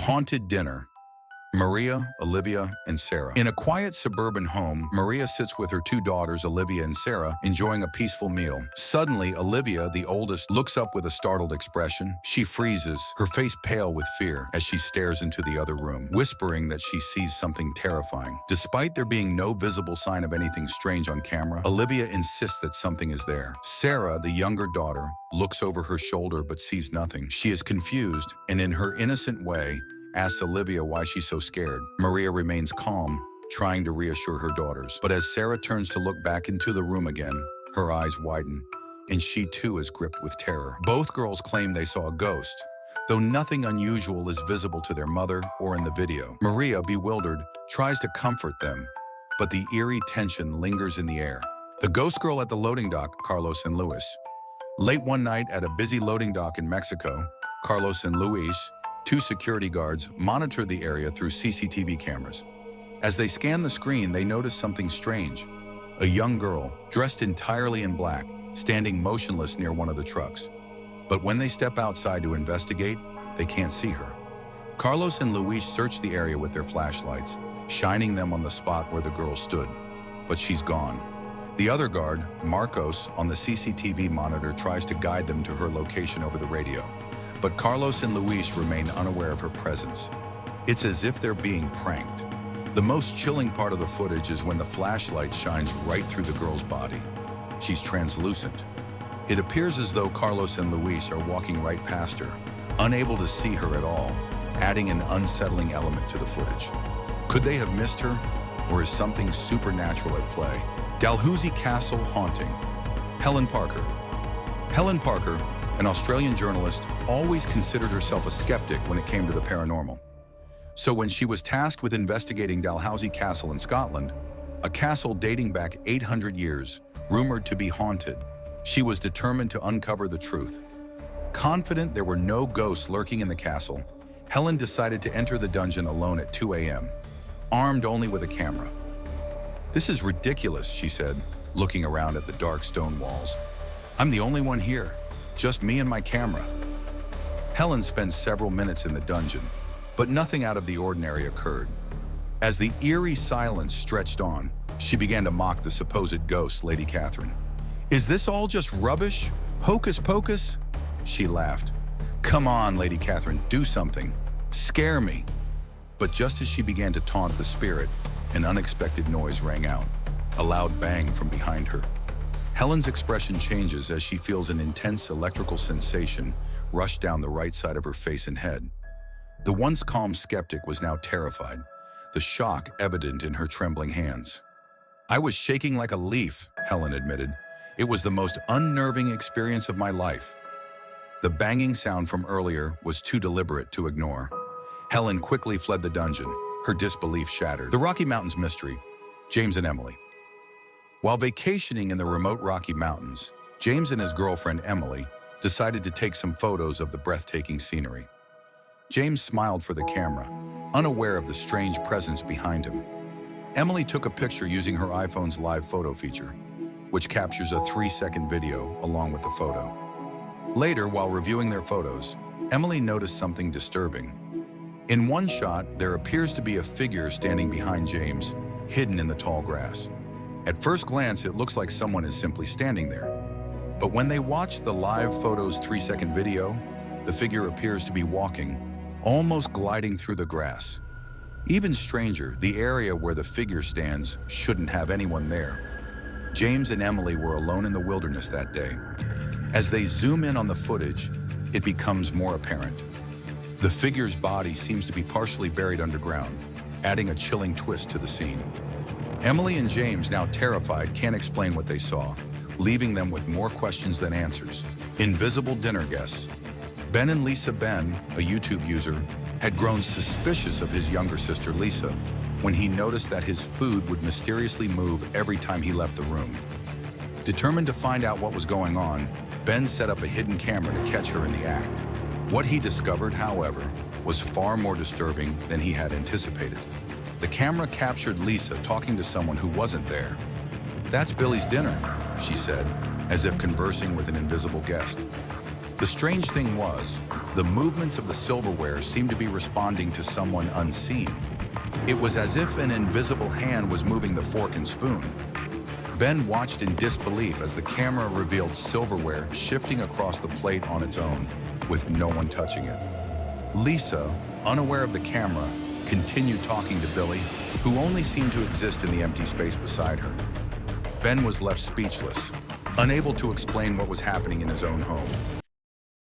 Haunted dinner. Maria, Olivia, and Sarah. In a quiet suburban home, Maria sits with her two daughters, Olivia and Sarah, enjoying a peaceful meal. Suddenly, Olivia, the oldest, looks up with a startled expression. She freezes, her face pale with fear, as she stares into the other room, whispering that she sees something terrifying. Despite there being no visible sign of anything strange on camera, Olivia insists that something is there. Sarah, the younger daughter, looks over her shoulder but sees nothing. She is confused, and in her innocent way, asks Olivia why she's so scared. Maria remains calm, trying to reassure her daughters. But as Sarah turns to look back into the room again, her eyes widen, and she too is gripped with terror. Both girls claim they saw a ghost, though nothing unusual is visible to their mother or in the video. Maria, bewildered, tries to comfort them, but the eerie tension lingers in the air. The ghost girl at the loading dock, Carlos and Luis. Late one night at a busy loading dock in Mexico, Carlos and Luis, two security guards, monitor the area through CCTV cameras. As they scan the screen, they notice something strange. A young girl, dressed entirely in black, standing motionless near one of the trucks. But when they step outside to investigate, they can't see her. Carlos and Luis search the area with their flashlights, shining them on the spot where the girl stood. But she's gone. The other guard, Marcos, on the CCTV monitor tries to guide them to her location over the radio. But Carlos and Luis remain unaware of her presence. It's as if they're being pranked. The most chilling part of the footage is when the flashlight shines right through the girl's body. She's translucent. It appears as though Carlos and Luis are walking right past her, unable to see her at all, adding an unsettling element to the footage. Could they have missed her, or is something supernatural at play? Dalhousie Castle haunting. Helen Parker. Helen Parker, an Australian journalist, always considered herself a skeptic when it came to the paranormal. So when she was tasked with investigating Dalhousie Castle in Scotland, a castle dating back 800 years, rumored to be haunted, she was determined to uncover the truth. Confident there were no ghosts lurking in the castle, Helen decided to enter the dungeon alone at 2 a.m., armed only with a camera. "This is ridiculous," she said, looking around at the dark stone walls. "I'm the only one here. Just me and my camera." Helen spent several minutes in the dungeon, but nothing out of the ordinary occurred. As the eerie silence stretched on, she began to mock the supposed ghost, Lady Catherine. "Is this all just rubbish? Hocus pocus?" She laughed. "Come on, Lady Catherine, do something. Scare me." But just as she began to taunt the spirit, an unexpected noise rang out, a loud bang from behind her. Helen's expression changes as she feels an intense electrical sensation rush down the right side of her face and head. The once calm skeptic was now terrified, the shock evident in her trembling hands. "I was shaking like a leaf," Helen admitted. "It was the most unnerving experience of my life." The banging sound from earlier was too deliberate to ignore. Helen quickly fled the dungeon, her disbelief shattered. The Rocky Mountains mystery. James and Emily. While vacationing in the remote Rocky Mountains, James and his girlfriend Emily decided to take some photos of the breathtaking scenery. James smiled for the camera, unaware of the strange presence behind him. Emily took a picture using her iPhone's live photo feature, which captures a 3-second video along with the photo. Later, while reviewing their photos, Emily noticed something disturbing. In one shot, there appears to be a figure standing behind James, hidden in the tall grass. At first glance, it looks like someone is simply standing there. But when they watch the live photo's 3-second video, the figure appears to be walking, almost gliding through the grass. Even stranger, the area where the figure stands shouldn't have anyone there. James and Emily were alone in the wilderness that day. As they zoom in on the footage, it becomes more apparent. The figure's body seems to be partially buried underground, adding a chilling twist to the scene. Emily and James, now terrified, can't explain what they saw, leaving them with more questions than answers. Invisible dinner guests. Ben and Lisa. Ben, a YouTube user, had grown suspicious of his younger sister Lisa when he noticed that his food would mysteriously move every time he left the room. Determined to find out what was going on, Ben set up a hidden camera to catch her in the act. What he discovered, however, was far more disturbing than he had anticipated. The camera captured Lisa talking to someone who wasn't there. "That's Billy's dinner," she said, as if conversing with an invisible guest. The strange thing was, the movements of the silverware seemed to be responding to someone unseen. It was as if an invisible hand was moving the fork and spoon. Ben watched in disbelief as the camera revealed silverware shifting across the plate on its own, with no one touching it. Lisa, unaware of the camera, continued talking to Billy, who only seemed to exist in the empty space beside her. Ben was left speechless, unable to explain what was happening in his own home.